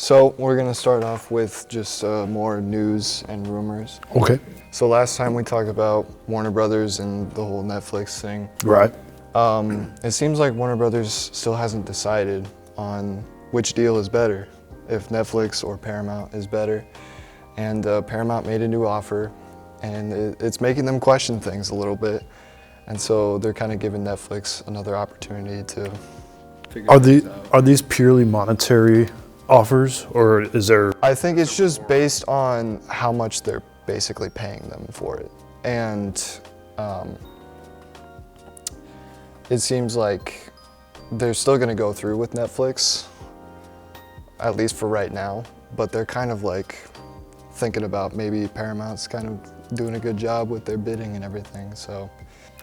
So we're gonna start off with just more news and rumors. Okay. So last time we talked about Warner Brothers and the whole Netflix thing. Right. It seems like Warner Brothers still hasn't decided on which deal is better, if Netflix or Paramount is better. And Paramount made a new offer, and it's making them question things a little bit. And so they're kind of giving Netflix another opportunity to figure things out. Are these purely monetary offers, or is there? I think it's just based on how much they're basically paying them for it. And it seems like they're still gonna go through with Netflix, at least for right now, but they're kind of like thinking about maybe Paramount's kind of doing a good job with their bidding and everything, so.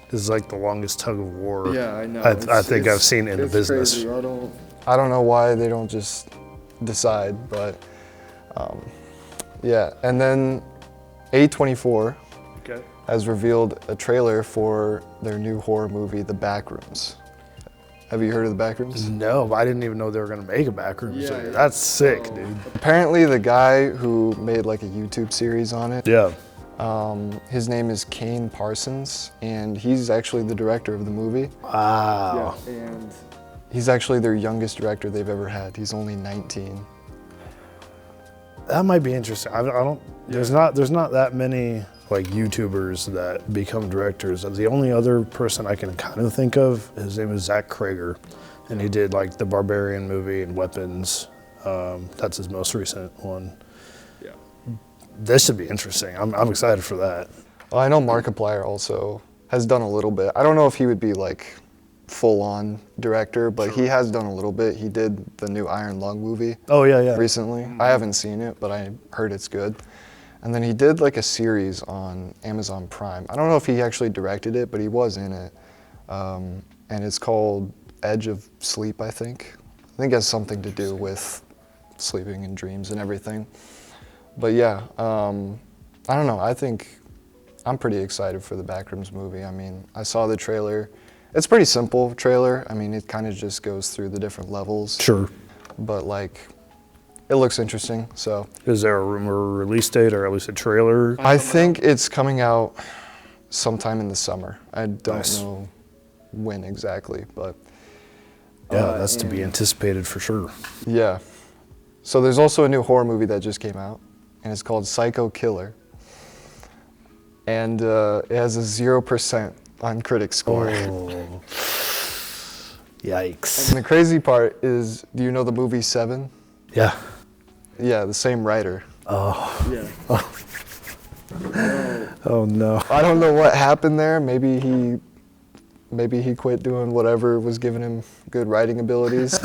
This is like the longest tug of war. Yeah, I know. I think I've seen in the business. Crazy. I don't know why they don't just decide, but yeah. And then A24 has revealed a trailer for their new horror movie, The Backrooms. Have you heard of The Backrooms? No, but I didn't even know they were gonna make a Backrooms. Yeah, yeah. That's sick, dude. Apparently the guy who made like a YouTube series on it, Yeah. his name is Kane Parsons, and he's actually the director of the movie. Wow. Yeah, and he's actually their youngest director they've ever had. He's only 19. That might be interesting. I don't. There's not that many like YouTubers that become directors. The only other person I can kind of think of, his name is Zach Krager, and he did like the Barbarian movie and Weapons. That's his most recent one. Yeah. This should be interesting. I'm excited for that. Well, I know Markiplier also has done a little bit. I don't know if he would be like full-on director, but he has done a little bit. He did the new Iron Lung movie. Oh yeah. Recently. I haven't seen it, but I heard it's good. And then he did like a series on Amazon Prime. I don't know if he actually directed it, but he was in it. And it's called Edge of Sleep, I think. I think it has something to do with sleeping and dreams and everything. But yeah, I don't know. I think I'm pretty excited for the Backrooms movie. I mean, I saw the trailer. It's a pretty simple trailer. I mean, it kind of just goes through the different levels. Sure. But like, it looks interesting, so. Is there a rumor release date or at least a trailer? I think it's coming out sometime in the summer. I don't know when exactly, but. Yeah, that's to be anticipated for sure. Yeah. So there's also a new horror movie that just came out, and it's called Psycho Killer. And it has a 0% on critic score. Oh. Yikes. And the crazy part is, do you know the movie Seven? Yeah. Yeah, the same writer. Oh. Yeah. Oh no. I don't know what happened there. Maybe he quit doing whatever was giving him good writing abilities.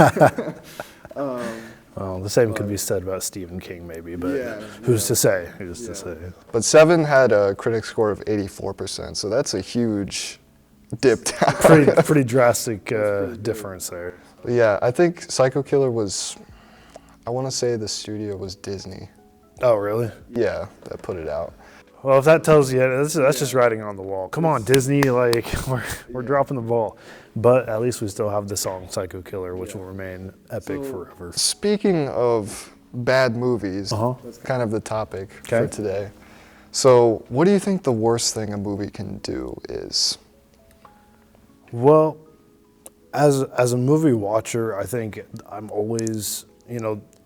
Well, the same could be said about Stephen King, maybe, but who's to say? Who's to say? But Seven had a critic score of 84%, so that's a huge dip down. Pretty drastic difference there. But yeah, I think Psycho Killer was, I want to say the studio was Disney. Oh, really? Yeah, that put it out. Well, if that tells you, that's just writing on the wall. Come on, Disney, like we're dropping the ball. But at least we still have the song Psycho Killer, which will remain epic forever. Speaking of bad movies, that's kind of the topic for Okay. today. So what do you think the worst thing a movie can do is? Well, as a movie watcher, I think I'm always,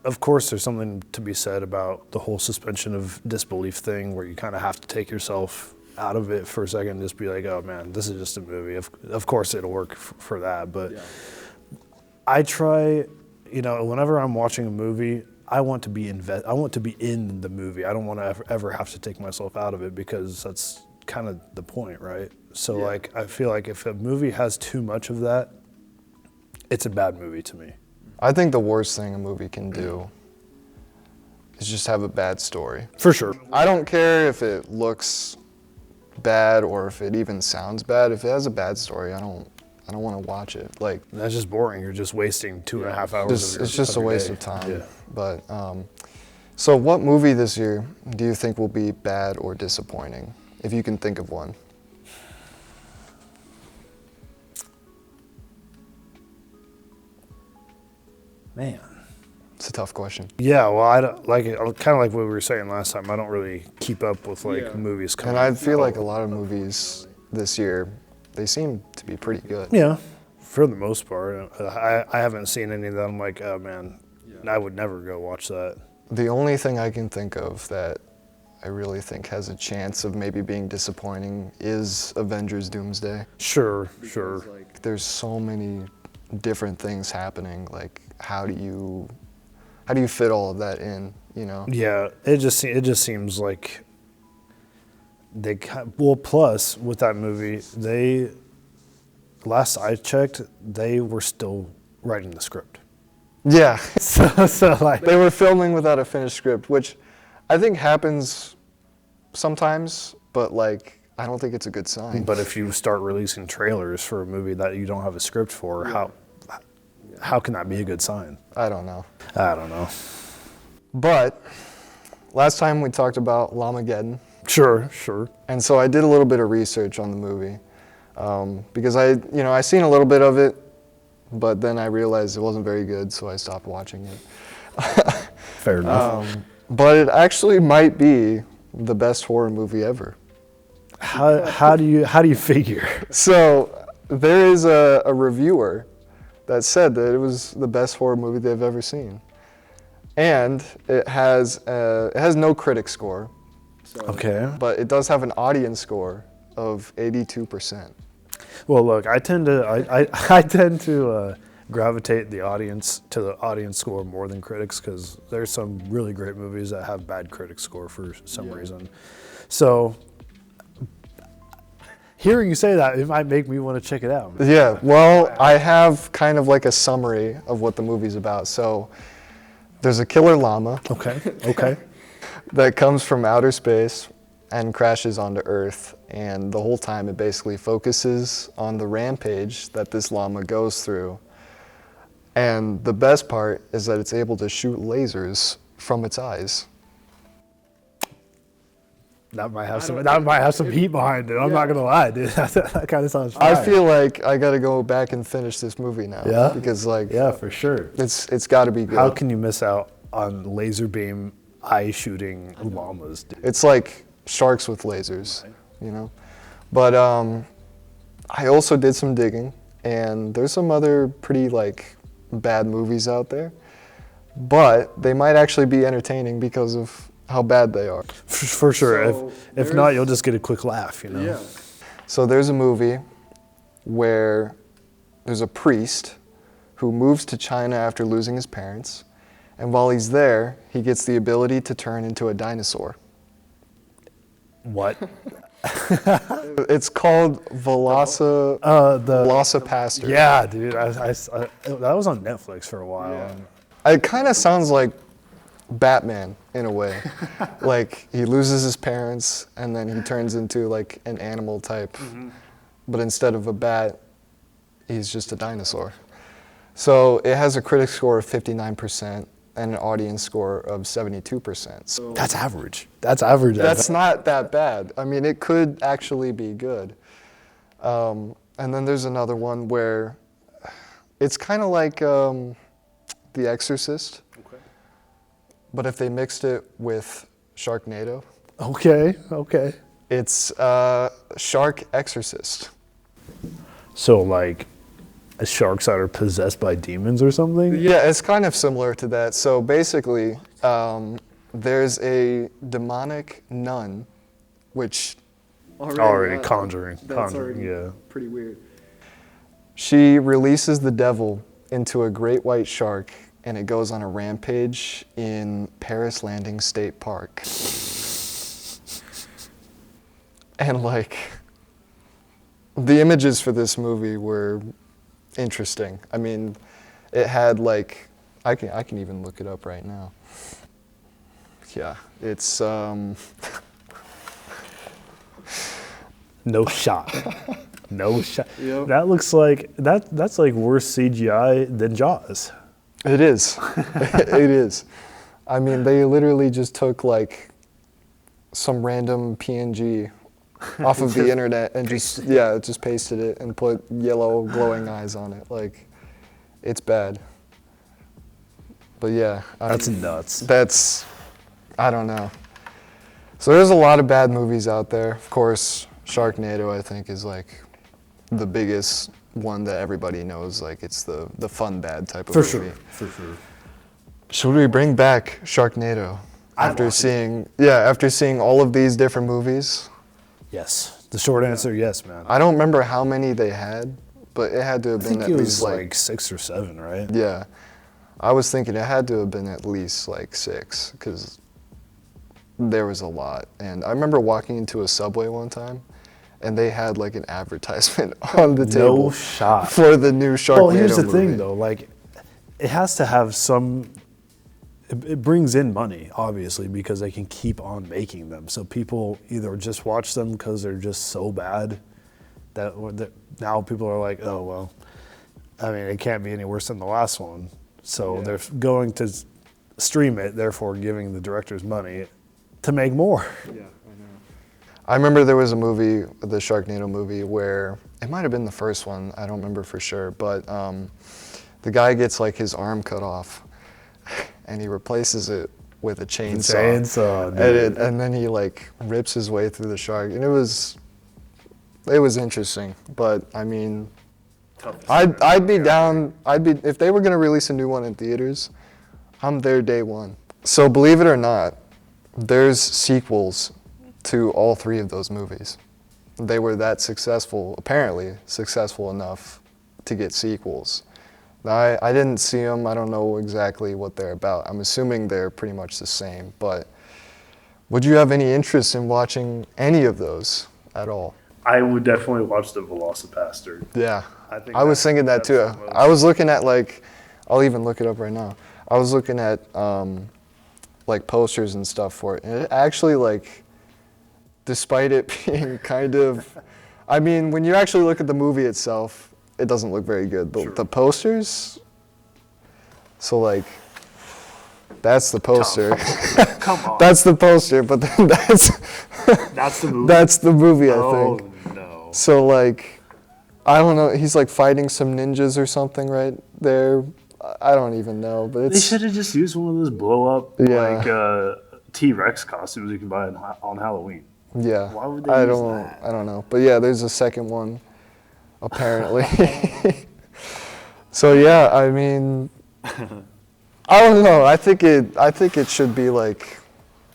of course there's something to be said about the whole suspension of disbelief thing where you kind of have to take yourself out of it for a second and just be like, oh man, this is just a movie. Of course it'll work for that, but I try, whenever I'm watching a movie, I want to be in the movie. I don't want to ever have to take myself out of it because that's kind of the point, right? So like, I feel like if a movie has too much of that, it's a bad movie to me. I think the worst thing a movie can do is just have a bad story. For sure. I don't care if it looks bad or if it even sounds bad. If it has a bad story, I don't want to watch it. Like, that's just boring. You're just wasting 2.5 hours. it's just a waste of time. Yeah. But so what movie this year do you think will be bad or disappointing, if you can think of one? Man. It's a tough question. Yeah, well, I don't, like kind of like what we were saying last time. I don't really keep up with like movies coming. And I feel like a lot of movies this year, they seem to be pretty good. Yeah, for the most part, I haven't seen any that I'm like, oh man, I would never go watch that. The only thing I can think of that I really think has a chance of maybe being disappointing is Avengers Doomsday. Sure. Like, there's so many different things happening. Like, how do you fit all of that in, you know? Yeah, it just seems like well, plus with that movie, last I checked, they were still writing the script. Yeah. So like They were filming without a finished script, which I think happens sometimes, but like, I don't think it's a good sign. But if you start releasing trailers for a movie that you don't have a script for, how can that be a good sign? I don't know. I don't know. But last time we talked about Llamageddon, Sure. and so I did a little bit of research on the movie because I seen a little bit of it, but then I realized it wasn't very good, so I stopped watching it. Fair enough. But it actually might be the best horror movie ever. How do you figure? So there is a reviewer that said that it was the best horror movie they've ever seen, and it has no critic score, Okay. but it does have an audience score of 82%. Well, look, I tend to gravitate the audience to the audience score more than critics because there's some really great movies that have bad critic score for some reason. So hearing you say that, it might make me want to check it out. Yeah, well, I have kind of like a summary of what the movie's about. So there's a killer llama Okay. that comes from outer space and crashes onto Earth, and the whole time it basically focuses on the rampage that this llama goes through. And the best part is that it's able to shoot lasers from its eyes. That might have some heat behind it. I'm not gonna lie, dude. That kind of sounds I fire. feel like I gotta go back and finish this movie now. Yeah? Because like Yeah, for sure. it's gotta be good. How can you miss out on laser beam eye shooting llamas, dude? It's like sharks with lasers, you know? But I also did some digging, and there's some other pretty like bad movies out there, but they might actually be entertaining because of how bad they are. For sure. So if not, you'll just get a quick laugh, you know? So there's a movie where there's a priest who moves to China after losing his parents, and while he's there, he gets the ability to turn into a dinosaur. What? It's called Velocipaster. Yeah, dude. That was on Netflix for a while. It kind of sounds like Batman in a way. Like he loses his parents and then he turns into like an animal type. But instead of a bat, he's just a dinosaur. So it has a critic score of 59% and an audience score of 72%. So That's average. That's average. that's not that bad. I mean, it could actually be good. And then there's another one where it's kind of like The Exorcist, but if they mixed it with Sharknado, Okay. it's Shark Exorcist. So like, sharks that are possessed by demons or something? Yeah, it's kind of similar to that. So basically, there's a demonic nun, which Already conjuring. Yeah. pretty weird. She releases the devil into a great white shark, and it goes on a rampage in Paris Landing State Park. And like, the images for this movie were interesting. I mean, it had like, I can even look it up right now. Yeah, it's No shot. No shot. Yep. That looks like that's like worse CGI than Jaws. It is. It is. I mean, they literally just took like some random PNG off of the internet and just pasted it and put yellow glowing eyes on it. Like, it's bad. But yeah, That's nuts. That's, I don't know. So there's a lot of bad movies out there. Of course, Sharknado, I think, is like the biggest one that everybody knows. Like, it's the fun bad type of movie. For sure. Should we bring back Sharknado after seeing all of these different movies? Yes. The short answer, yes, man. I don't remember how many they had, but it had to have I been think at it least was like 6 or 7, right? yeah. I was thinking it had to have been at least like 6 because there was a lot. And I remember walking into a Subway one time, and they had like an advertisement on the table No shot. for the new Sharknado Well, here's the movie. thing, though. Like, it has to have some. It brings in money, obviously, because they can keep on making them. So people either just watch them because they're just so bad that now people are like, oh well, I mean, it can't be any worse than the last one. So they're going to stream it, therefore giving the directors money to make more. Yeah, I know. I remember there was a movie, the Sharknado movie, where it might have been the first one. I don't remember for sure, but the guy gets like his arm cut off, and he replaces it with a chainsaw. And then he like rips his way through the shark, and it was interesting. But I mean, I'd be down. If they were gonna release a new one in theaters, I'm there day one. So believe it or not, there's sequels to all 3 of those movies. They were that successful, apparently successful enough to get sequels. I didn't see them. I don't know exactly what they're about. I'm assuming they're pretty much the same. But would you have any interest in watching any of those at all? I would definitely watch the Velocipaster. Yeah, I I was thinking that too. that's the most- I was looking at like, I'll even look it up right now. I was looking at like posters and stuff for it, and it actually like, despite it being kind of, I mean, when you actually look at the movie itself, it doesn't look very good. But the posters, so like, that's the poster. Come on. That's the poster, but then That's the movie. that's the movie, I oh think. no. So like, I don't know. He's like fighting some ninjas or something right there. I don't even know, but They it's should have just used one of those blow up Yeah. like T-Rex costumes you can buy on Halloween. yeah. Why would they I use don't that? I don't know, but yeah, there's a second one, apparently. So yeah, I mean, I don't know. I think it should be like,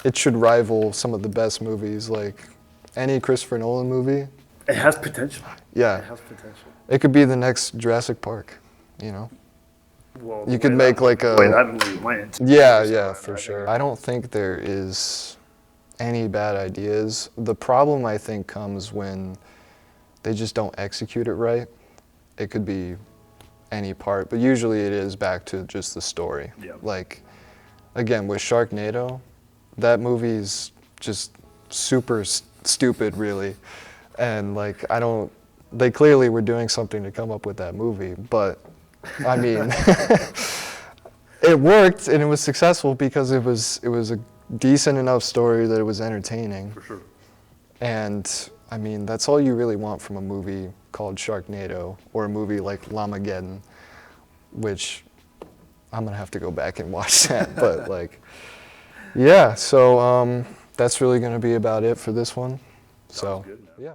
it should rival some of the best movies, like any Christopher Nolan movie. It has potential. Yeah, It has potential. it could be the next Jurassic Park. You know. Well, You the could way make that- like the way that movie went. Yeah, for sure. I don't think there is any bad ideas. The problem, I think, comes when they just don't execute it right. It could be any part, but usually it is back to just the story. Yeah. Like, again, with Sharknado, that movie's just super stupid, really. And like, they clearly were doing something to come up with that movie, but I mean, it worked and it was successful because it was a decent enough story that it was entertaining. For sure. And I mean, that's all you really want from a movie called Sharknado or a movie like Lamageddon, which I'm gonna have to go back and watch that. But like, yeah, so that's really gonna be about it for this one. So, good, man. yeah.